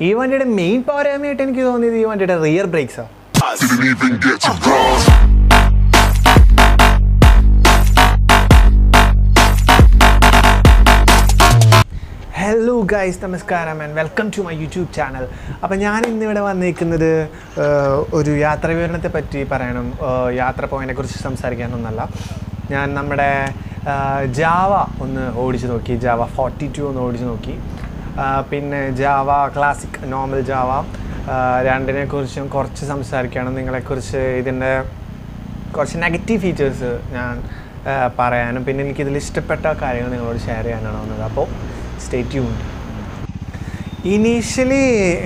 ഈ വണ്ടിയുടെ മെയിൻ പോരായ്മയായിട്ട് എനിക്ക് തോന്നിയത് ഈ വണ്ടിയുടെ റിയർ ബ്രേക്സാണ്. ഹലോ ഗൈസ്, നമസ്കാരം and welcome to my YouTube channel. അപ്പോൾ ഞാൻ ഇന്നിവിടെ വന്നിരിക്കുന്നത് ഒരു യാത്രാ വിവരണത്തെ പറ്റി പറയാനും യാത്ര പോയതിനെക്കുറിച്ച് സംസാരിക്കാനൊന്നല്ല. ഞാൻ നമ്മുടെ ജാവ ഒന്ന് ഓടിച്ച് നോക്കി, ജാവ 42 ഒന്ന് ഓടിച്ച് നോക്കി. പിന്നെ ജാവ ക്ലാസിക്, നോർമൽ ജാവ രണ്ടിനെക്കുറിച്ചും കുറച്ച് സംസാരിക്കുകയാണ്. നിങ്ങളെക്കുറിച്ച് ഇതിൻ്റെ കുറച്ച് നെഗറ്റീവ് ഫീച്ചേഴ്സ് ഞാൻ പറയാനും പിന്നെ എനിക്കിതിൽ ഇഷ്ടപ്പെട്ട കാര്യങ്ങൾ നിങ്ങളോട് ഷെയർ ചെയ്യാനാണ് വന്നത്. അപ്പോൾ സ്റ്റേ ട്യൂൺഡ്. ഇനീഷ്യലി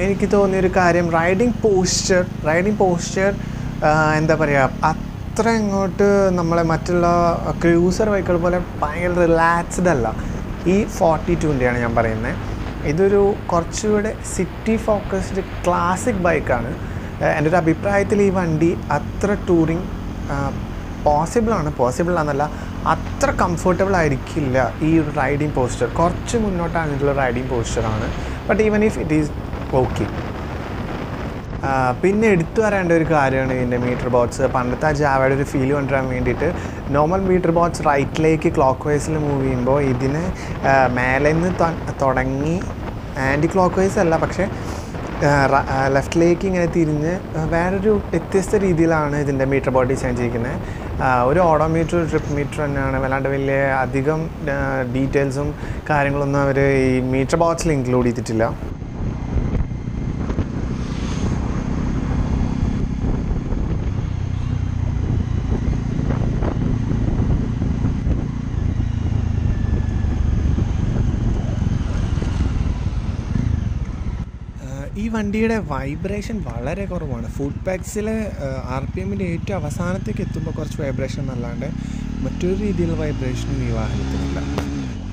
എനിക്ക് തോന്നിയൊരു കാര്യം റൈഡിങ് പോസ്ചർ എന്താ പറയുക, അത്ര ഇങ്ങോട്ട് നമ്മളെ മറ്റുള്ള ക്രൂസർ ബൈക്കുകൾ പോലെ ഭയങ്കര റിലാക്സ്ഡ് അല്ല. ഈ 42-ൻ്റെയാണ് ഞാൻ പറയുന്നത്. ഇതൊരു കുറച്ചുകൂടെ സിറ്റി ഫോക്കസ്ഡ് ക്ലാസിക് ബൈക്കാണ്. എൻ്റെ ഒരു അഭിപ്രായത്തിൽ ഈ വണ്ടി അത്ര ടൂറിങ് പോസിബിൾ ആണെന്നല്ല, അത്ര കംഫർട്ടബിൾ ആയിരിക്കില്ല. ഈ ഒരു റൈഡിങ് പോസ്ചർ കുറച്ച് മുന്നോട്ടാണെന്നുള്ള റൈഡിങ് പോസ്ചറാണ്. But even if it is okay. പിന്നെ എടുത്തു പറയേണ്ട ഒരു കാര്യമാണ് ഇതിൻ്റെ മീറ്റർ ബോക്സ്. പണ്ടത്തെ ആ ജാവയുടെ ഒരു ഫീൽ കൊണ്ടുവരാൻ വേണ്ടിയിട്ട് നോർമൽ മീറ്റർ ബോക്സ് റൈറ്റിലേക്ക് ക്ലോക്ക് വൈസിൽ മൂവ് ചെയ്യുമ്പോൾ ഇതിന് മേലെ നിന്ന് തുടങ്ങി ആൻറ്റി ക്ലോക്ക് വൈസ് അല്ല, പക്ഷേ ലെഫ്റ്റിലേക്ക് ഇങ്ങനെ തിരിഞ്ഞ് വേറൊരു വ്യത്യസ്ത രീതിയിലാണ് ഇതിൻ്റെ മീറ്റർ ബോർഡ് ഡിസൈൻ ചെയ്തിരിക്കുന്നത്. ഒരു ഓഡോമീറ്റർ, ഒരു ട്രിപ്പ് മീറ്റർ തന്നെയാണ്. വല്ലാണ്ട് വലിയ അധികം ഡീറ്റെയിൽസും കാര്യങ്ങളൊന്നും അവർ ഈ മീറ്റർ ബോക്സിൽ ഇൻക്ലൂഡ് ചെയ്തിട്ടില്ല. ഈ വണ്ടിയുടെ വൈബ്രേഷൻ വളരെ കുറവാണ്. ഫുഡ് പാക്സിലെ RPMൻ്റെ ഏറ്റവും അവസാനത്തേക്ക് എത്തുമ്പോൾ കുറച്ച് വൈബ്രേഷൻ എന്നല്ലാണ്ട് മറ്റൊരു രീതിയിലുള്ള വൈബ്രേഷനും ഈ വാഹനത്തിനില്ല.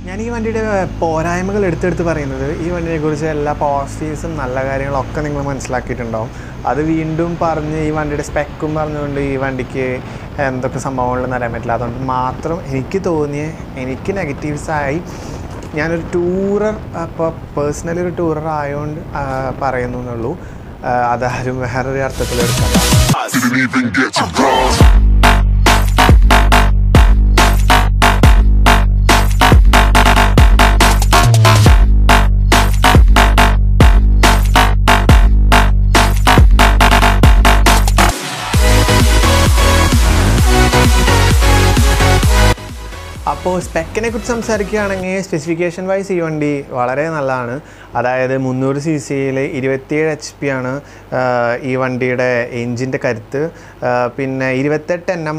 ഞാൻ ഈ വണ്ടിയുടെ പോരായ്മകൾ എടുത്തെടുത്ത് പറയുന്നത്, ഈ വണ്ടിയെക്കുറിച്ച് എല്ലാ പോസിറ്റീവ്സും നല്ല കാര്യങ്ങളൊക്കെ നിങ്ങൾ മനസ്സിലാക്കിയിട്ടുണ്ടാവും. അത് വീണ്ടും പറഞ്ഞ് ഈ വണ്ടിയുടെ സ്പെക്കും പറഞ്ഞുകൊണ്ട് ഈ വണ്ടിക്ക് എന്തൊക്കെ സംഭവങ്ങളെന്ന് അറിയാൻ പറ്റില്ല. അതുകൊണ്ട് മാത്രം എനിക്ക് നെഗറ്റീവ്സായി ഞാനൊരു ടൂറർ, അപ്പോൾ പേഴ്സണലി ഒരു ടൂറർ ആയതുകൊണ്ട് പറയുന്നു എന്നുള്ളൂ. അതാരും വേറൊരു അർത്ഥത്തിലെടുക്കാം. അപ്പോൾ സ്പെക്കിനെ കുറിച്ച് സംസാരിക്കുകയാണെങ്കിൽ സ്പെസിഫിക്കേഷൻ വൈസ് ഈ വണ്ടി വളരെ നല്ലതാണ്. അതായത് 300 cc-യിൽ 27 HP ആണ് ഈ വണ്ടിയുടെ എൻജിൻ്റെ കരുത്ത്. പിന്നെ 28 Nm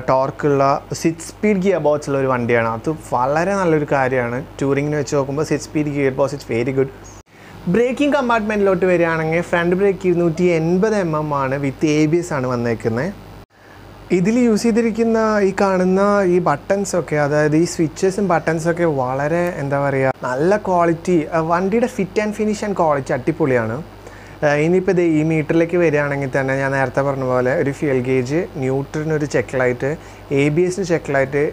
ടോർക്കുള്ള 6 സ്പീഡ് ഗിയർ ബോക്സ് ഉള്ള ഒരു വണ്ടിയാണ്. അത് വളരെ നല്ലൊരു കാര്യമാണ്. ടൂറിങ്ങിന് വെച്ച് നോക്കുമ്പോൾ 6 speed gear box it's very good. Braking കമ്പാർട്ട്മെൻറ്റിലോട്ട് വരികയാണെങ്കിൽ ഫ്രണ്ട് ബ്രേക്ക് 280 mm ആണ്, വിത്ത് ABS ആണ് വന്നേക്കുന്നത്. ഇതിൽ യൂസ് ചെയ്തിരിക്കുന്ന ഈ കാണുന്ന ഈ ബട്ടൺസൊക്കെ, അതായത് ഈ സ്വിച്ചസും ബട്ടൺസൊക്കെ വളരെ എന്താ പറയുക, നല്ല ക്വാളിറ്റി. വണ്ടിയുടെ fit and finish and quality അടിപൊളിയാണ്. ഇനിയിപ്പോൾ ഈ മീറ്ററിലേക്ക് വരികയാണെങ്കിൽ തന്നെ ഞാൻ നേരത്തെ പറഞ്ഞ പോലെ ഒരു ഫ്യൂൽ ഗേജ്, ന്യൂട്രലിനൊരു check light, ABS check light,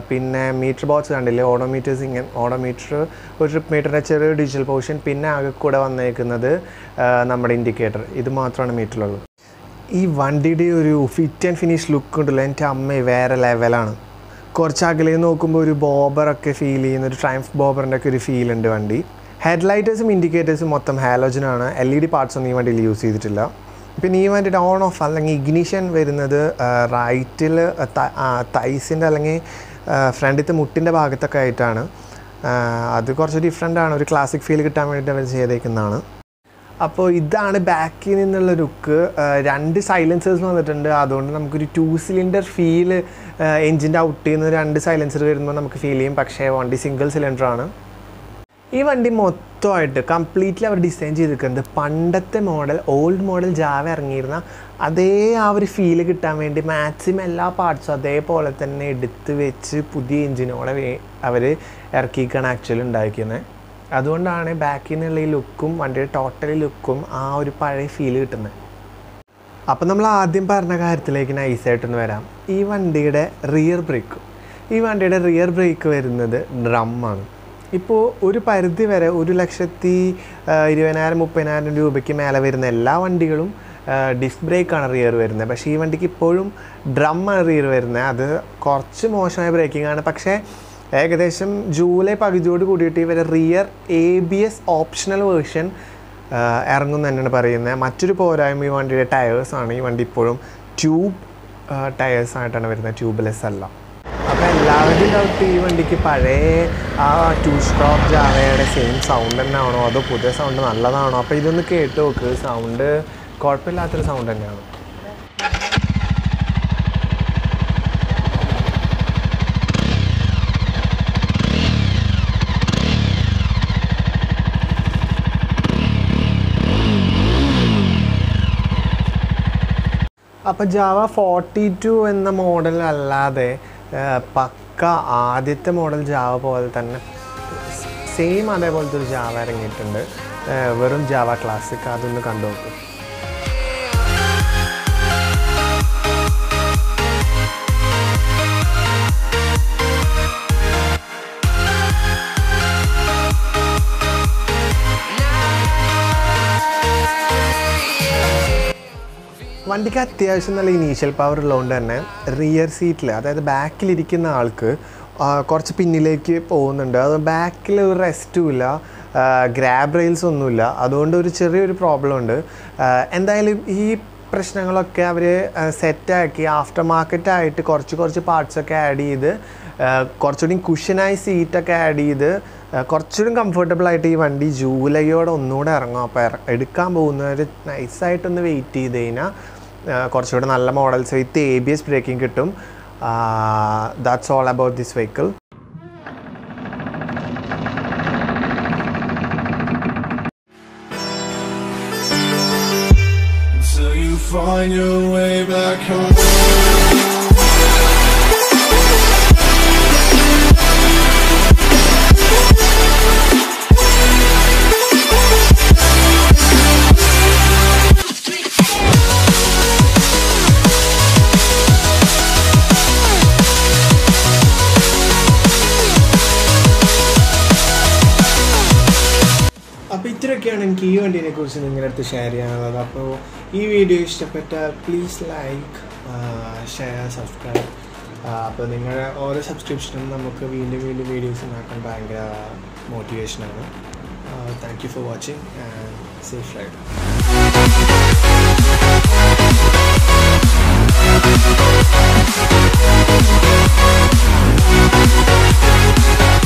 പിന്നെ മീറ്റർ ബോക്സ് കണ്ടില്ലേ, ഓഡോമീറ്റർ, ഒരു ട്രിപ്പ് മീറ്ററിൻ്റെ ചെറിയ ഡിജിറ്റൽ പോർഷൻ, പിന്നെ ആകെ കൂടെ വന്നേക്കുന്നത് നമ്മുടെ ഇൻഡിക്കേറ്റർ. ഇത് മാത്രമാണ് മീറ്ററിലുള്ളത്. ഈ വണ്ടിയുടെ ഒരു ഫിറ്റ് ആൻഡ് ഫിനിഷ് ലുക്ക് ഉണ്ടല്ലോ, എൻ്റെ അമ്മ വേറെ ലെവലാണ്. കുറച്ച് അകലെ നോക്കുമ്പോൾ ഒരു ബോബറൊക്കെ ഫീൽ ചെയ്യുന്ന, ഒരു ട്രയംഫ് ബോബറിൻ്റെ ഒക്കെ ഒരു ഫീൽ ഉണ്ട് വണ്ടി. ഹെഡ്ലൈറ്റേഴ്സും ഇൻഡിക്കേറ്റേഴ്സും മൊത്തം ഹാലോജനാണ്. LED പാർട്സ് ഒന്നും ഈ വണ്ടിയിൽ യൂസ് ചെയ്തിട്ടില്ല. പിന്നെ ഈ വണ്ടിയുടെ ഓൺ ഓഫ് അല്ലെങ്കിൽ ഇഗ്നിഷൻ വരുന്നത് റൈറ്റിൽ തൈസിൻ്റെ അല്ലെങ്കിൽ ഫ്രണ്ടിലത്തെ മുട്ടിൻ്റെ ഭാഗത്തൊക്കെ ആയിട്ടാണ്. അത് കുറച്ച് ഡിഫറെൻ്റാണ്. ഒരു ക്ലാസിക് ഫീൽ കിട്ടാൻ വേണ്ടിയിട്ട് അവർ ചെയ്തേക്കുന്നതാണ്. അപ്പോൾ ഇതാണ് ബാക്കിൽ നിന്നുള്ള ലുക്ക്. 2 സൈലൻസേഴ്സ് വന്നിട്ടുണ്ട്. അതുകൊണ്ട് നമുക്കൊരു 2 സിലിണ്ടർ ഫീൽ എൻജിൻ്റെ ഔട്ടിൽ നിന്ന് 2 സൈലൻസർ വരുമ്പോൾ നമുക്ക് ഫീൽ ചെയ്യും. പക്ഷേ വണ്ടി സിംഗിൾ സിലിണ്ടറാണ്. ഈ വണ്ടി മൊത്തമായിട്ട് കംപ്ലീറ്റ്ലി അവർ ഡിസൈൻ ചെയ്തിരിക്കുന്നത് പണ്ടത്തെ ഓൾഡ് മോഡൽ ജാവ ഇറങ്ങിയിരുന്ന അതേ ആ ഒരു ഫീല് കിട്ടാൻ വേണ്ടി മാക്സിമം എല്ലാ പാർട്സും അതേപോലെ തന്നെ എടുത്ത് വെച്ച് പുതിയ എൻജിനോടെ അവർ ഇറക്കിയിരിക്കുകയാണ് ആക്ച്വലി ഉണ്ടായിരിക്കുന്നത്. അതുകൊണ്ടാണ് ബാക്കിൽ നിന്നുള്ള ഈ ലുക്കും വണ്ടിയുടെ ടോട്ടലി ലുക്കും ആ ഒരു പഴയ ഫീല് കിട്ടുന്നത്. അപ്പോൾ നമ്മൾ ആദ്യം പറഞ്ഞ കാര്യത്തിലേക്ക് നൈസായിട്ടൊന്ന് വരാം. ഈ വണ്ടിയുടെ റിയർ ബ്രേക്ക് വരുന്നത് ഡ്രമ്മാണ്. ഇപ്പോൾ ഒരു പരിധി വരെ 1,20,000-30,000 രൂപയ്ക്ക് മേലെ വരുന്ന എല്ലാ വണ്ടികളും ഡിസ്ക് ബ്രേക്കാണ് റിയർ വരുന്നത്. പക്ഷേ ഈ വണ്ടിക്ക് ഇപ്പോഴും ഡ്രമ്മാണ് റിയർ വരുന്നത്. അത് കുറച്ച് മോശമായ ബ്രേക്കിംഗ് ആണ്. പക്ഷേ ഏകദേശം ജൂലൈ പകുതിയോട് കൂടിയിട്ട് ഇവരെ റിയർ ABS ഓപ്ഷണൽ വേർഷൻ ഇറങ്ങും തന്നെയാണ് പറയുന്നത്. മറ്റൊരു പോരായ്മ ഈ വണ്ടിയുടെ ടയേഴ്സാണ്. ഈ വണ്ടി ഇപ്പോഴും ട്യൂബ് ടയേഴ്സായിട്ടാണ് വരുന്നത്, ട്യൂബ്ലെസ് അല്ല. അപ്പോൾ എല്ലാവരുടെയും ഡൗട്ട് ഈ വണ്ടിക്ക് പഴയ ആ 2-stroke ജാവയുടെ സെയിം സൗണ്ട് തന്നെ ആണോ അതോ പുതിയ സൗണ്ട് നല്ലതാണോ? അപ്പോൾ ഇതൊന്ന് കേട്ട് നോക്ക്. സൗണ്ട് കുഴപ്പമില്ലാത്തൊരു സൗണ്ട് തന്നെയാണ്. അപ്പോൾ ജാവ 42 എന്ന മോഡൽ അല്ലാതെ പക്ക ആദ്യത്തെ മോഡൽ ജാവ പോലെ തന്നെ സെയിം അതേപോലത്തെ ഒരു ജാവ ഇറങ്ങിയിട്ടുണ്ട്, വെറും ജാവ ക്ലാസിക്. അതൊന്ന് കണ്ടു നോക്കും. വണ്ടിക്ക് അത്യാവശ്യം നല്ല ഇനീഷ്യൽ പവർ ഉള്ളതുകൊണ്ട് തന്നെ റിയർ സീറ്റിൽ, അതായത് ബാക്കിലിരിക്കുന്ന ആൾക്ക് കുറച്ച് പിന്നിലേക്ക് പോകുന്നുണ്ട്. അത് ബാക്കിൽ ഒരു റെസ്റ്റും ഇല്ല, ഗ്രാബ് റെയിൽസ് ഒന്നുമില്ല. അതുകൊണ്ട് ഒരു ചെറിയൊരു പ്രോബ്ലം ഉണ്ട്. എന്തായാലും ഈ പ്രശ്നങ്ങളൊക്കെ അവർ സെറ്റാക്കി ആഫ്റ്റർ മാർക്കറ്റായിട്ട് കുറച്ച് പാർട്സൊക്കെ ആഡ് ചെയ്ത് കുറച്ചുകൂടി കുഷനായി സീറ്റൊക്കെ ആഡ് ചെയ്ത് കുറച്ചുകൂടി കംഫർട്ടബിളായിട്ട് ഈ വണ്ടി ജൂലൈയോടെ ഒന്നുകൂടെ ഇറങ്ങും. അപ്പോൾ എടുക്കാൻ പോകുന്നവർ നൈസായിട്ടൊന്ന് വെയിറ്റ് ചെയ്ത് കഴിഞ്ഞാൽ കുറച്ചുകൂടി നല്ല മോഡൽസ് വിത്ത് ABS ബ്രേക്കിംഗ് കിട്ടും. That's all about this vehicle. Until you find your way back home. അപ്പോൾ ഇത്രയൊക്കെയാണ് എനിക്ക് ഈ വണ്ടീനെ കുറിച്ച് നിങ്ങളുടെ അടുത്ത് ഷെയർ ചെയ്യാനുള്ളത്. അപ്പോൾ ഈ വീഡിയോ ഇഷ്ടപ്പെട്ടാൽ പ്ലീസ് ലൈക്ക്, ഷെയർ, സബ്സ്ക്രൈബ്. അപ്പോൾ നിങ്ങളുടെ ഓരോ സബ്സ്ക്രിപ്ഷനും നമുക്ക് വീണ്ടും വീഡിയോസ് ഉണ്ടാക്കാൻ ഭയങ്കര മോട്ടിവേഷനാണ്. Thank you for watching and safe ride.